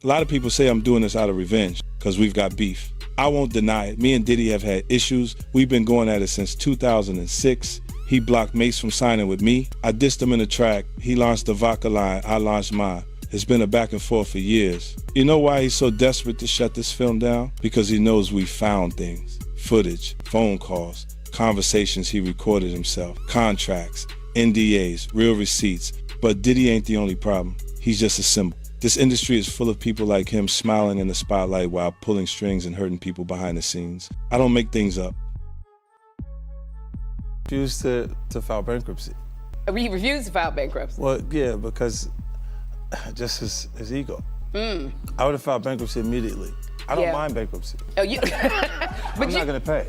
A lot of people say I'm doing this out of revenge because we've got beef. I won't deny it. Me and Diddy have had issues. We've been going at it since 2006. He blocked Mace from signing with me. I dissed him in the track. He launched the vodka line. I launched mine. It's been a back and forth for years. You know why he's so desperate to shut this film down? Because he knows we found things. Footage, phone calls, conversations he recorded himself, contracts, NDAs, real receipts. But Diddy ain't the only problem. He's just a symbol. This industry is full of people like him smiling in the spotlight while pulling strings and hurting people behind the scenes. I don't make things up. Refused to file bankruptcy. He refused to file bankruptcy? Well, yeah, because just his ego. I would have filed bankruptcy immediately. I don't mind bankruptcy. Oh, you, I'm not gonna pay.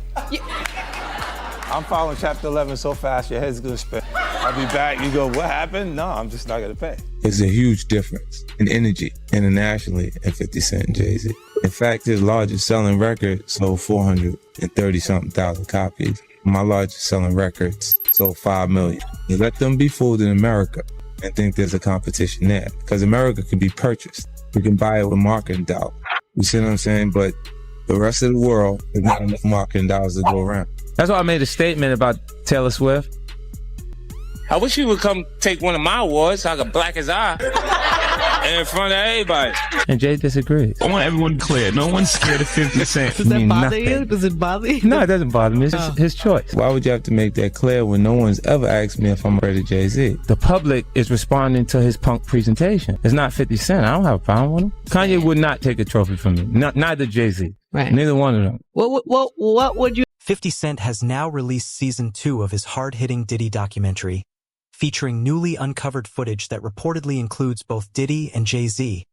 I'm filing Chapter 11 so fast your head's gonna spin. I'll be back, you go, what happened? No, I'm just not gonna pay. There's a huge difference in energy internationally in 50 Cent and Jay-Z. In fact, his largest selling record sold 430-something thousand copies. My largest selling records sold 5 million. You let them be fooled in America and think there's a competition there. Because America can be purchased. We can buy it with marketing dollars. You see what I'm saying? But the rest of the world, there's not enough marketing dollars to go around. That's why I made a statement about Taylor Swift. I wish he would come take one of my awards so I could black his eye in front of everybody. And Jay disagrees. I want everyone clear. No one's scared of 50 Cent. Does that bother you? Does it bother you? No, it doesn't bother me. It's his choice. Why would you have to make that clear when no one's ever asked me if I'm ready to Jay-Z? The public is responding to his punk presentation. It's not 50 Cent. I don't have a problem with him. Kanye would not take a trophy from me. Neither Jay-Z. Right. Neither one of them. What would you... 50 Cent has now released season 2 of his hard-hitting Diddy documentary, featuring newly uncovered footage that reportedly includes both Diddy and Jay-Z,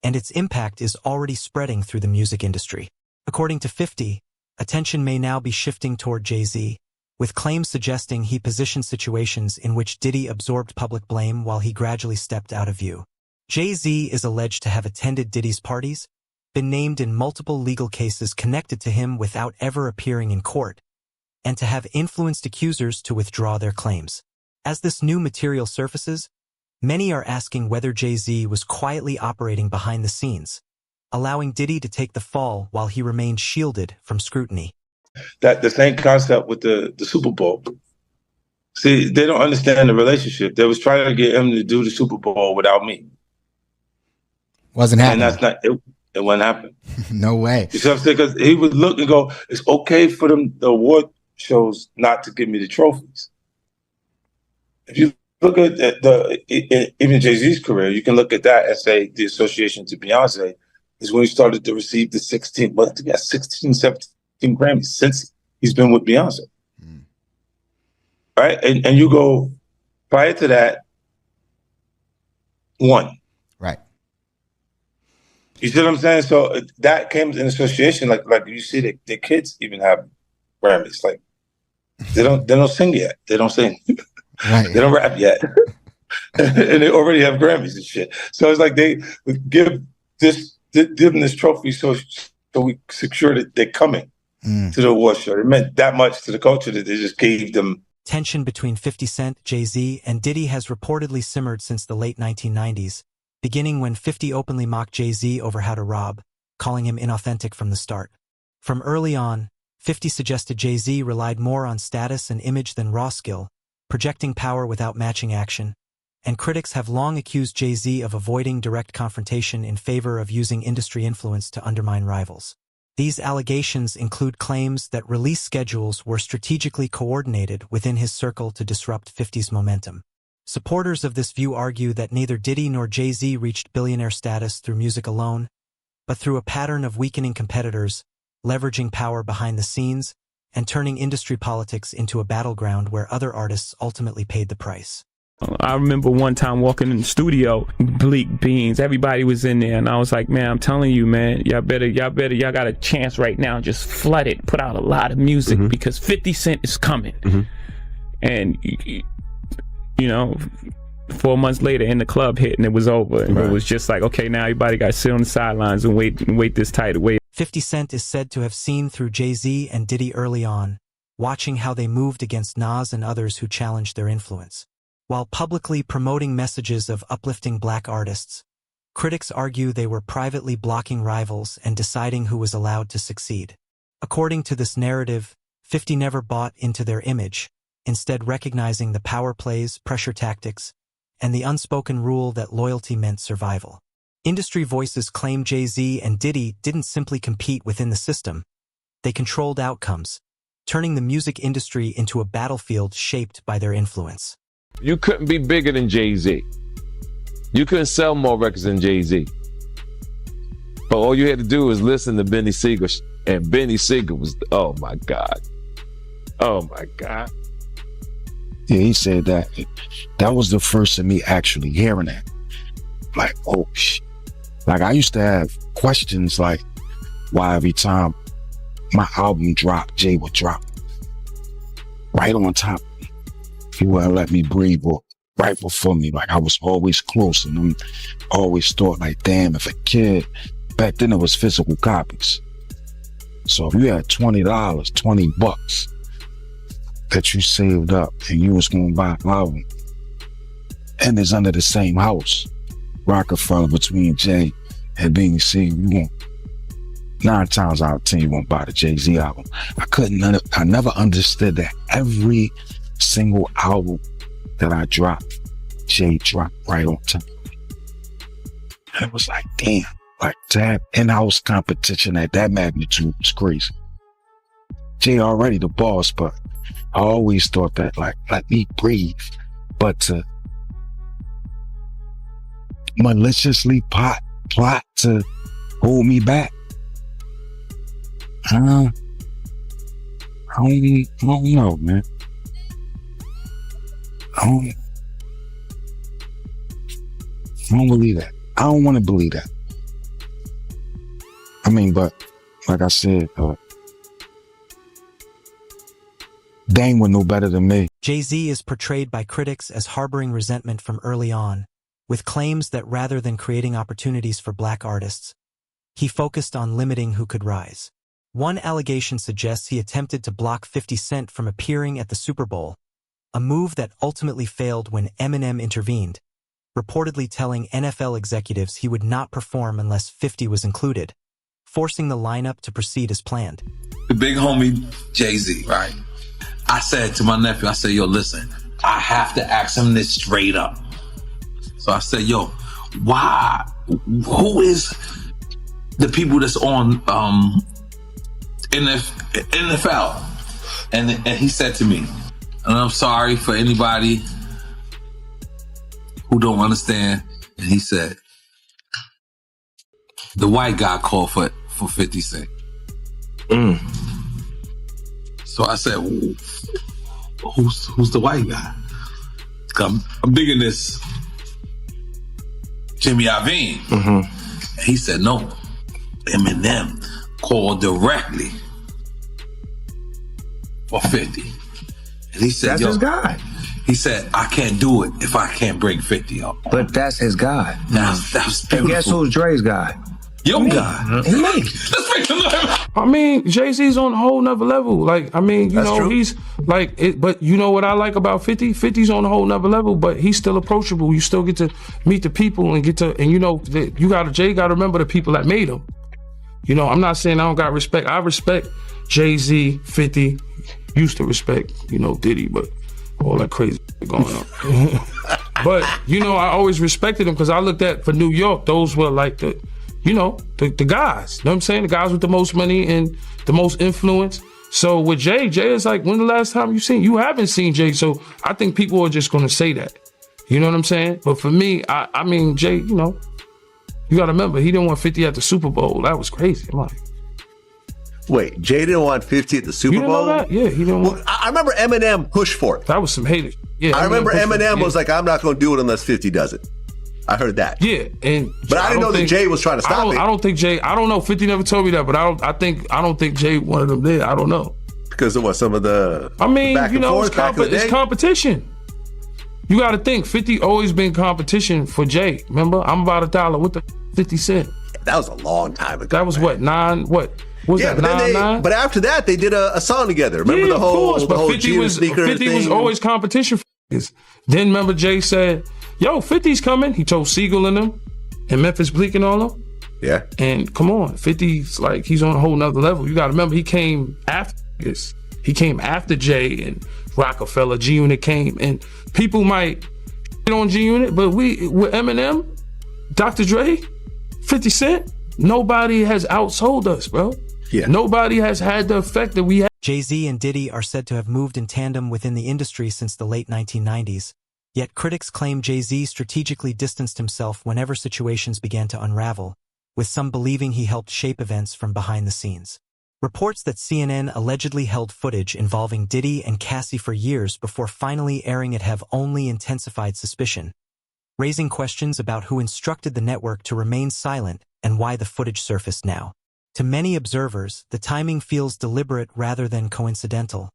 and its impact is already spreading through the music industry. According to 50, attention may now be shifting toward Jay-Z, with claims suggesting he positioned situations in which Diddy absorbed public blame while he gradually stepped out of view. Jay-Z is alleged to have attended Diddy's parties, been named in multiple legal cases connected to him without ever appearing in court, and to have influenced accusers to withdraw their claims. As this new material surfaces, many are asking whether Jay-Z was quietly operating behind the scenes, allowing Diddy to take the fall while he remained shielded from scrutiny. That the same concept with the Super Bowl. See, they don't understand the relationship. They was trying to get him to do the Super Bowl without me. Wasn't happening. And that's not it. It wouldn't happen. No way. You see what I'm saying? Because he would look and go, it's okay for them, the award shows, not to give me the trophies. If you look at even Jay-Z's career, you can look at that and say the association to Beyonce is when he started to receive the 16 Grammys since he's been with Beyonce. Right? And you go, prior to that, 1. Right. You see what I'm saying? So that came in association, like you see the kids even have Grammys. Like they don't sing yet. They don't sing. Right. They don't rap yet. And they already have Grammys and shit. So it's like they give them this trophy so we secure that they're coming to the award show. It meant that much to the culture that they just gave them. Tension between 50 Cent, Jay-Z, and Diddy has reportedly simmered since the late 1990s, beginning when 50 openly mocked Jay-Z over how to rob, calling him inauthentic from the start. From early on, 50 suggested Jay-Z relied more on status and image than raw skill, projecting power without matching action, and critics have long accused Jay-Z of avoiding direct confrontation in favor of using industry influence to undermine rivals. These allegations include claims that release schedules were strategically coordinated within his circle to disrupt 50's momentum. Supporters of this view argue that neither Diddy nor Jay-Z reached billionaire status through music alone, but through a pattern of weakening competitors, leveraging power behind the scenes, and turning industry politics into a battleground where other artists ultimately paid the price. I remember one time walking in the studio, Bleak Beans, everybody was in there, and I was like, man, I'm telling you, man, y'all got a chance right now, just flood it, put out a lot of music, because 50 Cent is coming. And, you know, 4 months later, in the club hit, and it was over. And it was just like, okay, now everybody got to sit on the sidelines and wait this tight away. 50 Cent is said to have seen through Jay-Z and Diddy early on, watching how they moved against Nas and others who challenged their influence. While publicly promoting messages of uplifting black artists, Critics argue they were privately blocking rivals and deciding who was allowed to succeed. According to this narrative, 50 never bought into their image, instead recognizing the power plays, pressure tactics, and the unspoken rule that loyalty meant survival. Industry voices claim Jay-Z and Diddy didn't simply compete within the system. They controlled outcomes, turning the music industry into a battlefield shaped by their influence. You couldn't be bigger than Jay-Z. You couldn't sell more records than Jay-Z. But all you had to do was listen to Benny Siegel, and Benny Siegel was, oh my God. Oh my God. Yeah, he said that. That was the first of me actually hearing that. Like, oh shit. Like, I used to have questions like why every time my album dropped, Jay would drop right on top. He wouldn't let me breathe, or right before me. Like, I was always close, and I always thought like, damn, if a kid, back then it was physical copies. So if you had $20, $20 that you saved up and you was gonna buy an album, and it's under the same house, Rockefeller, between Jay and Benny Siegel, you won't, 9 times out of 10, you won't buy the Jay-Z album. I never understood that every single album that I dropped, Jay dropped right on time. And it was like, damn, like to have in-house competition at that magnitude was crazy. Jay already the boss, but I always thought that, like, let me breathe. But to maliciously plot to hold me back, I don't know, man. I don't believe that. I don't want to believe that. I mean, but like I said, Dame would know better than me. Jay-Z is portrayed by critics as harboring resentment from early on, with claims that rather than creating opportunities for black artists, he focused on limiting who could rise. One allegation suggests he attempted to block 50 Cent from appearing at the Super Bowl, a move that ultimately failed when Eminem intervened, reportedly telling NFL executives he would not perform unless 50 was included, forcing the lineup to proceed as planned. The big homie, Jay-Z, right? I said to my nephew, I said, yo, listen, I have to ask him this straight up. So I said, yo, why? Who is the people that's on NFL? And he said to me, and I'm sorry for anybody who don't understand, and he said, the white guy called for 50 Cent. So I said, who's the white guy? I'm digging this Jimmy Iovine. And he said, no, Eminem called directly for 50. And he said, that's his guy. He said, I can't do it if I can't bring 50 up. But that's his guy. That's beautiful. And guess who's Dre's guy? Your guy. Me. Let's make him live. I mean, Jay-Z's on a whole nother level. Like, I mean, you know, true. He's like, but you know what I like about 50? 50's on a whole nother level, but he's still approachable. You still get to meet the people and and you know, Jay got to remember the people that made him. You know, I'm not saying I don't got respect. I respect Jay-Z, 50, used to respect, you know, Diddy, but all that crazy going on. But, you know, I always respected him because I looked at, for New York, those were like the guys. You know what I'm saying? The guys with the most money and the most influence. So with Jay is like, when the last time you haven't seen Jay. So I think people are just going to say that. You know what I'm saying? But for me, I mean, Jay, you know, you got to remember, he didn't want 50 at the Super Bowl. That was crazy. I'm like, wait, Jay didn't want 50 at the Super you didn't Bowl? Know that? Yeah, he didn't want. I remember Eminem pushed for it. That was some haters. Yeah, I remember Eminem was like, I'm not going to do it unless 50 does it. I heard that. Yeah, but I didn't know that Jay was trying to stop it. I don't think Jay. I don't know. 50 never told me that, but I don't think Jay wanted them there. I don't know. Because of what, some of the. I mean, you know, it's competition. You got to think. 50 always been competition for Jay. Remember, I'm about $1 with the 50 Cent. That was a long time ago. That was what, 9? What was that? 9? But after that, they did a song together. Remember the whole 50 was always competition for niggas. Then remember Jay said, yo, 50's coming. He told Siegel and them. and Memphis Bleak and all them. Yeah. And come on, 50's like, he's on a whole nother level. You gotta remember, he came after this. He came after Jay and Rockefeller. G-Unit came, and people might shit on G-Unit, but with Eminem, Dr. Dre, 50 Cent, nobody has outsold us, bro. Yeah. Nobody has had the effect that we had. Jay-Z and Diddy are said to have moved in tandem within the industry since the late 1990s, yet critics claim Jay-Z strategically distanced himself whenever situations began to unravel, with some believing he helped shape events from behind the scenes. Reports that CNN allegedly held footage involving Diddy and Cassie for years before finally airing it have only intensified suspicion, raising questions about who instructed the network to remain silent and why the footage surfaced now. To many observers, the timing feels deliberate rather than coincidental,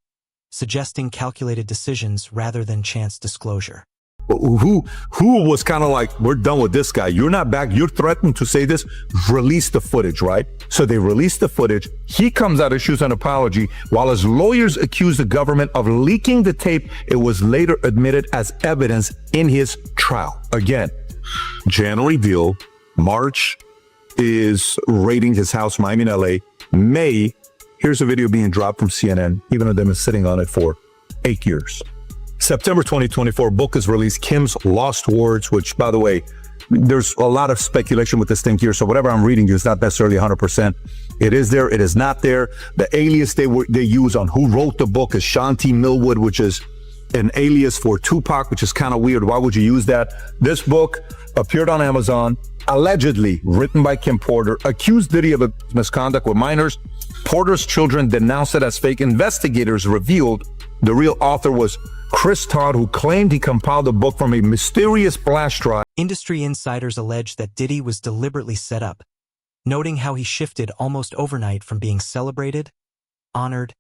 suggesting calculated decisions rather than chance disclosure. Who was kind of like, we're done with this guy. You're not back. You're threatened to say this. Release the footage, right? So they released the footage. He comes out, issues an apology. While his lawyers accused the government of leaking the tape, it was later admitted as evidence in his trial. Again, Jan reveal, March is raiding his house, Miami in LA. May, here's a video being dropped from CNN, even though they've been sitting on it for 8 years. September 2024, book is released, Kim's Lost Words, which, by the way, there's a lot of speculation with this thing here. So whatever I'm reading you is not necessarily 100%. It is there. It is not there. The alias they use on who wrote the book is Shanti Millwood, which is an alias for Tupac, which is kind of weird. Why would you use that? This book appeared on Amazon, allegedly written by Kim Porter, accused Diddy of misconduct with minors. Porter's children denounced it as fake. Investigators revealed the real author was Chris Todd, who claimed he compiled the book from a mysterious flash drive. Industry insiders allege that Diddy was deliberately set up, noting how he shifted almost overnight from being celebrated, honored,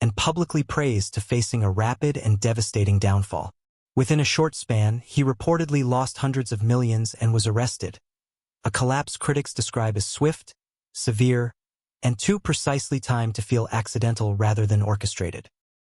and publicly praised to facing a rapid and devastating downfall. Within a short span, he reportedly lost hundreds of millions and was arrested, a collapse critics describe as swift, severe, and too precisely timed to feel accidental rather than orchestrated.